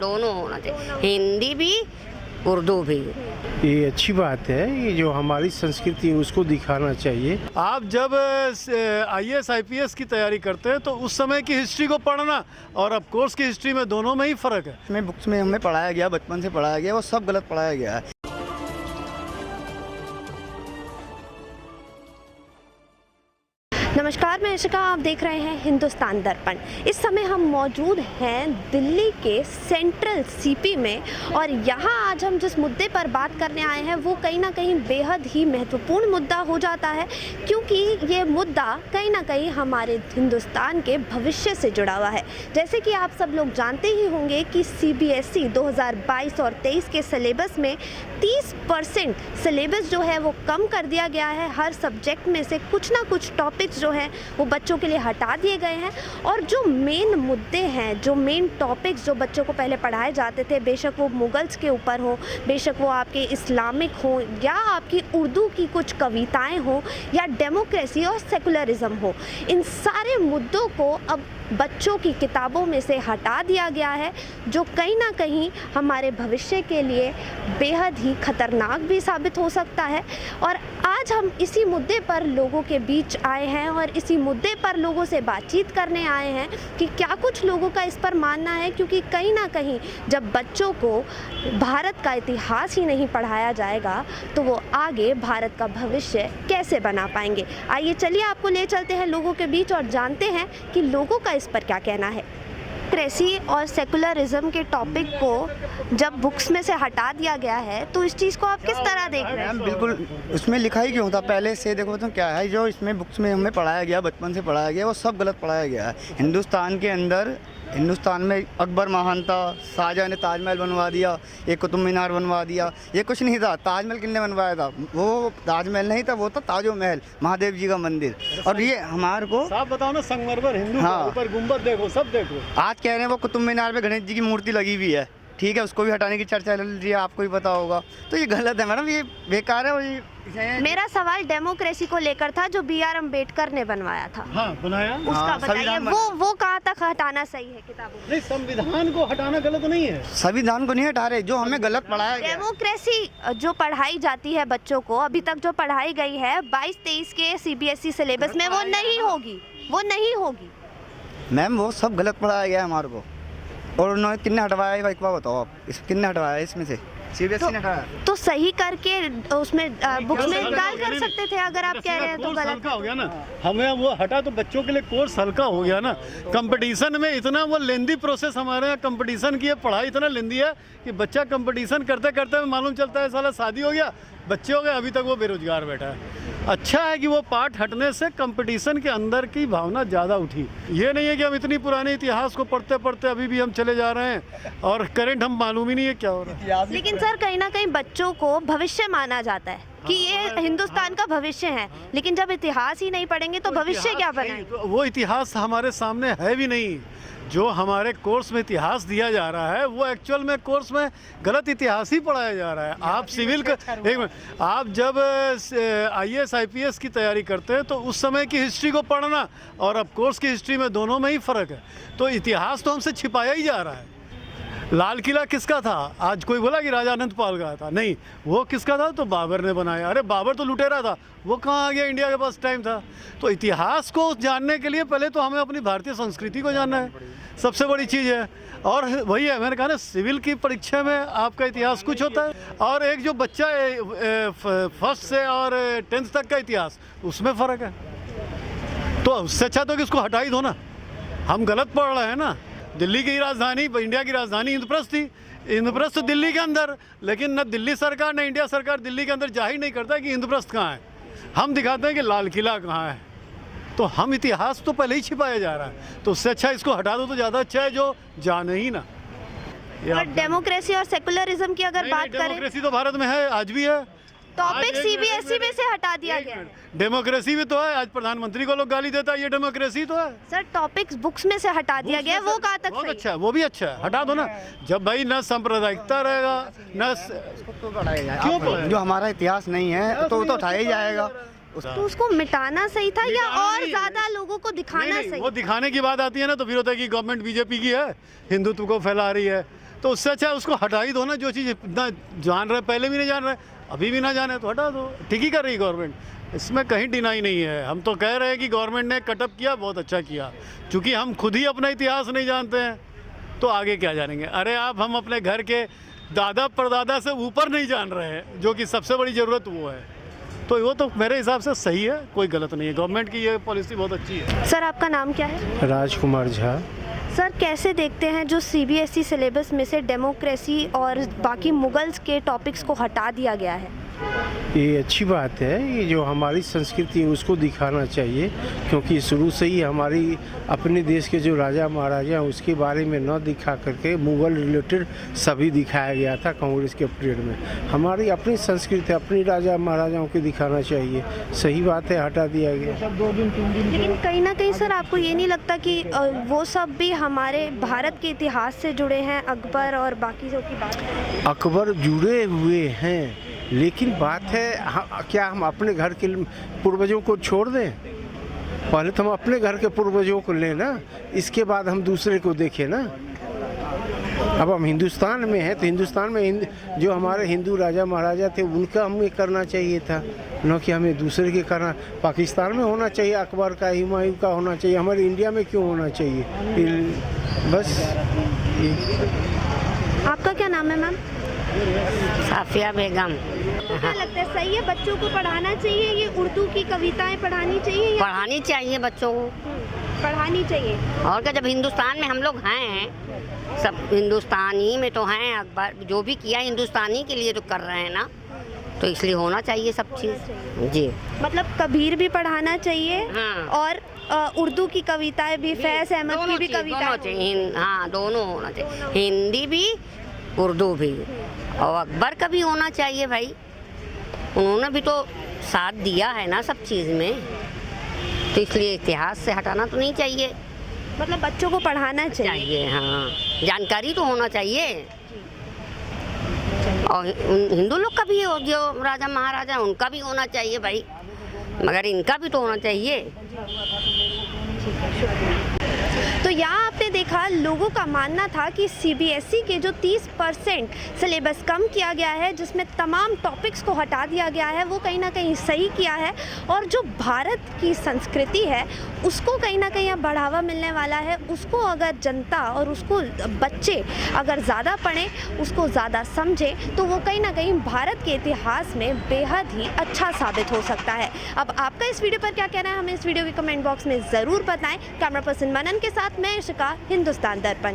दोनों होना चाहिए, हिंदी भी उर्दू भी। ये अच्छी बात है, ये जो हमारी संस्कृति है उसको दिखाना चाहिए। आप जब IAS IPS की तैयारी करते हैं तो उस समय की हिस्ट्री को पढ़ना और अब कोर्स की हिस्ट्री में दोनों में ही फ़र्क है। इसमें बुक्स में हमें पढ़ाया गया, बचपन से पढ़ाया गया, वो सब गलत पढ़ाया गया है। नमस्कार, मैं इशिका, आप देख रहे हैं हिंदुस्तान दर्पण। इस समय हम मौजूद हैं दिल्ली के सेंट्रल CP में और यहाँ आज हम जिस मुद्दे पर बात करने आए हैं वो कहीं ना कहीं बेहद ही महत्वपूर्ण मुद्दा हो जाता है, क्योंकि ये मुद्दा कहीं ना कहीं हमारे हिंदुस्तान के भविष्य से जुड़ा हुआ है। जैसे कि आप सब लोग जानते ही होंगे कि CBSE 2022 और 23 के सिलेबस में 30% सिलेबस जो है वो कम कर दिया गया है। हर सब्जेक्ट में से कुछ ना कुछ टॉपिक्स जो हैं वो बच्चों के लिए हटा दिए गए हैं और जो मेन मुद्दे हैं, जो मेन टॉपिक्स जो बच्चों को पहले पढ़ाए जाते थे, बेशक वो मुगल्स के ऊपर हो, बेशक वो आपके इस्लामिक हो या आपकी उर्दू की कुछ कविताएं हो या डेमोक्रेसी और सेकुलरिज्म हो, इन सारे मुद्दों को अब बच्चों की किताबों में से हटा दिया गया है, जो कहीं ना कहीं हमारे भविष्य के लिए बेहद ही खतरनाक भी साबित हो सकता है। और आज हम इसी मुद्दे पर लोगों के बीच आए हैं और इसी मुद्दे पर लोगों से बातचीत करने आए हैं कि क्या कुछ लोगों का इस पर मानना है, क्योंकि कहीं ना कहीं जब बच्चों को भारत का इतिहास ही नहीं पढ़ाया जाएगा तो वो आगे भारत का भविष्य कैसे बना पाएंगे। आइए चलिए आपको ले चलते हैं लोगों के बीच और जानते हैं कि लोगों का इस पर क्या कहना है। डेमोक्रेसी और सेकुलरिज्म के टॉपिक को जब बुक्स में से हटा दिया गया है तो इस चीज़ को आप किस तरह देख रहे हैं? बिल्कुल, उसमें लिखा ही क्यों था पहले से? देखो तो क्या है, जो इसमें बुक्स में हमें पढ़ाया गया, बचपन से पढ़ाया गया, वो सब गलत पढ़ाया गया है। हिंदुस्तान में अकबर महान था, शाहजहाँ ने ताजमहल बनवा दिया, ये कुतुब मीनार बनवा दिया, ये कुछ नहीं था। ताजमहल किसने बनवाया था? वो ताजमहल नहीं था, वो था ताजो महल, महादेव जी का मंदिर। और ये हमारे को आप बताओ ना, संगमरमर हिंदू हाँ। ऊपर गुंबद देखो, सब देखो। आज कह रहे हैं वो कुतुब मीनार पे गणेश जी की मूर्ति लगी हुई है, ठीक है, उसको भी हटाने की चर्चा चल रही है, आपको भी पता होगा। तो ये गलत है मैडम, ये बेकार है। और ये मेरा सवाल डेमोक्रेसी को लेकर था जो BR अम्बेडकर ने बनवाया था। हाँ, बनाया। उसका बताइए, वो कहाँ तक हटाना सही है किताबों में? नहीं, संविधान को हटाना गलत नहीं है। संविधान को नहीं हटा रहे, जो हमें गलत पढ़ाया गया। डेमोक्रेसी जो पढ़ाई जाती है बच्चों को, अभी तक जो पढ़ाई गई है 22-23 के CBSE सिलेबस में, वो नहीं होगी। मैम वो सब गलत पढ़ाया गया है हमारे को। और उन्होंने कितने हटवाया है, एक बार बताओ आप, कितने हटवाया है इसमें से? CBSE ने हटाया तो सही करके उसमें बुक्स में डाल कर सकते थे। अगर आप कह रहे हैं तो गलत हल्का हो गया ना, हमें वो हटा तो बच्चों के लिए कोर्स हल्का हो गया ना। कंपटीशन में इतना वो लेंदी प्रोसेस हमारे यहाँ कंपटीशन की है, पढ़ाई इतना लेंदी है कि बच्चा कंपटीशन करते करते मालूम चलता है साला शादी हो गया, बच्चे हो गए, अभी तक वो बेरोजगार बैठा है। अच्छा है कि वो पाठ हटने से कंपटीशन के अंदर की भावना ज़्यादा उठी। ये नहीं है कि हम इतनी पुराने इतिहास को पढ़ते पढ़ते अभी भी हम चले जा रहे हैं और करंट हम मालूम ही नहीं है क्या हो रहा है। लेकिन सर, कहीं ना कहीं बच्चों को भविष्य माना जाता है कि ये हिंदुस्तान का भविष्य है, लेकिन जब इतिहास ही नहीं पढ़ेंगे तो भविष्य क्या बनेगा? तो वो इतिहास हमारे सामने है भी नहीं। जो हमारे कोर्स में इतिहास दिया जा रहा है वो एक्चुअल में कोर्स में गलत इतिहास ही पढ़ाया जा रहा है। आप सिविल का एक मिनट, आप जब IAS IPS की तैयारी करते हैं तो उस समय की हिस्ट्री को पढ़ना और अब कोर्स की हिस्ट्री में दोनों में ही फ़र्क है। तो इतिहास तो हमसे छिपाया ही जा रहा है। लाल किला किसका था? आज कोई बोला कि राजा अनंत पाल का था? नहीं, वो किसका था? तो बाबर ने बनाया। अरे बाबर तो लुटेरा था, वो कहाँ आ गया? इंडिया के पास टाइम था। तो इतिहास को जानने के लिए पहले तो हमें अपनी भारतीय संस्कृति को जानना है, सबसे बड़ी चीज़ है। और वही है, मैंने कहा ना, सिविल की परीक्षा में आपका इतिहास कुछ होता है और एक जो बच्चा फर्स्ट से और 10th तक का इतिहास, उसमें फ़र्क है। तो उससे अच्छा तो कि इसको हटा ही दो ना। हम गलत पढ़ रहे हैं ना। दिल्ली की राजधानी, इंडिया की राजधानी इंद्रप्रस्थ थी। इंद्रप्रस्थ दिल्ली के अंदर, लेकिन न दिल्ली सरकार न इंडिया सरकार दिल्ली के अंदर जाहिर नहीं करता कि इंद्रप्रस्थ कहाँ है। हम दिखाते हैं कि लाल किला कहाँ है। तो हम इतिहास तो पहले ही छिपाया जा रहा है। तो उससे अच्छा इसको हटा दो तो ज़्यादा अच्छा है, जो जाने ही ना। डेमोक्रेसी और सेकुलरिज्म की अगर बात करें, डेमोक्रेसी तो भारत में है, आज भी है। टॉपिक CBSE में से हटा दिया गया है। डेमोक्रेसी भी तो है, आज प्रधानमंत्री को लोग गाली देता है, ये डेमोक्रेसी तो है। सर, टॉपिक्स बुक्स में से हटा दिया गया है, वो कहाँ तक बहुत सही? अच्छा है, वो भी अच्छा है, हटा दो ना। जब भाई न सांप्रदायिकता रहेगा न तो पढ़ाया जाए। जो हमारा इतिहास नहीं है तो वो तो उठाया ही जाएगा। तो उसको मिटाना सही था या और ज्यादा लोगों को दिखाना नहीं, सही? वो दिखाने की बात आती है ना तो फिर होता है कि गवर्नमेंट BJP की है, हिंदुत्व को फैला रही है। तो उससे अच्छा उसको हटा ही दो ना। जो चीज़ इतना जान रहे, पहले भी नहीं जान रहे, अभी भी ना जाने तो हटा दो। ठीक ही कर रही गवर्नमेंट, इसमें कहीं डिनाई नहीं है। हम तो कह रहे हैं कि गवर्नमेंट ने कटअप किया, बहुत अच्छा किया, क्योंकि हम खुद ही अपना इतिहास नहीं जानते हैं तो आगे क्या जानेंगे। अरे आप हम अपने घर के दादा परदादा से ऊपर नहीं जान रहे हैं, जो कि सबसे बड़ी ज़रूरत वो है। तो वो तो मेरे हिसाब से सही है, कोई गलत नहीं है। गवर्नमेंट की ये पॉलिसी बहुत अच्छी है। सर आपका नाम क्या है? राजकुमार झा। सर कैसे देखते हैं जो सीबीएसई सिलेबस में से डेमोक्रेसी और बाकी मुगल्स के टॉपिक्स को हटा दिया गया है? ये अच्छी बात है, ये जो हमारी संस्कृति है उसको दिखाना चाहिए, क्योंकि शुरू से ही हमारी अपने देश के जो राजा महाराजा हैं उसके बारे में न दिखा करके मुगल रिलेटेड सभी दिखाया गया था कांग्रेस के पीरियड में। हमारी अपनी संस्कृति अपनी राजा महाराजाओं को दिखाना चाहिए। सही बात है, हटा दिया गया। लेकिन कहीं ना कहीं सर आपको ये नहीं लगता कि वो सब भी हमारे भारत के इतिहास से जुड़े हैं? अकबर और बाकी जो की बात करें, अकबर जुड़े हुए हैं, लेकिन बात है क्या हम अपने घर के पूर्वजों को छोड़ दें? पहले तो हम अपने घर के पूर्वजों को लें ना, इसके बाद हम दूसरे को देखें ना। अब हम हिंदुस्तान में हैं तो हिंदुस्तान में जो हमारे हिंदू राजा महाराजा थे उनका हमें करना चाहिए था, न कि हमें दूसरे के करना। पाकिस्तान में होना चाहिए अकबर का, हुमायूं का होना चाहिए, हमारे इंडिया में क्यों होना चाहिए? बस आपका क्या नाम है मैम? साफिया बेगम। क्या लगता है सही है बच्चों को पढ़ाना चाहिए, ये उर्दू की कविताएं पढ़ानी चाहिए या पढ़ानी चाहिए बच्चों को, पढ़ानी चाहिए? और क्या, जब हिंदुस्तान में हम लोग हैं, सब हिंदुस्तानी में तो हैं। अकबर जो भी किया हिंदुस्तानी के लिए तो कर रहे हैं ना, तो इसलिए होना चाहिए सब चीज़। जी मतलब कबीर भी पढ़ाना चाहिए हाँ। और उर्दू की कविताएं भी, फैज़ अहमद की भी कविताएं चाहिए। हाँ, दोनों होना चाहिए, हिंदी भी उर्दू भी। और अकबर का भी होना चाहिए भाई, उन्होंने भी तो साथ दिया है ना सब चीज़ में, तो इसलिए इतिहास से हटाना तो नहीं चाहिए। मतलब बच्चों को पढ़ाना चाहिए। हाँ, जानकारी तो होना चाहिए। और हिंदू लोग का भी जो राजा महाराजा उनका भी होना चाहिए भाई, मगर इनका भी तो होना चाहिए। तो यहाँ आपने देखा लोगों का मानना था कि सीबीएसई के जो 30% सिलेबस कम किया गया है, जिसमें तमाम टॉपिक्स को हटा दिया गया है, वो कहीं ना कहीं सही किया है। और जो भारत की संस्कृति है उसको कहीं ना कहीं अब बढ़ावा मिलने वाला है। उसको अगर जनता और उसको बच्चे अगर ज़्यादा पढ़ें, उसको ज़्यादा समझें, तो वो कहीं ना कहीं भारत के इतिहास में बेहद ही अच्छा साबित हो सकता है। अब आपका इस वीडियो पर क्या कहना है, हमें इस वीडियो के कमेंट बॉक्स में ज़रूर बताएं। कैमरा पर्सन मनन के साथ मैं इशिका, हिंदुस्तान दर्पण।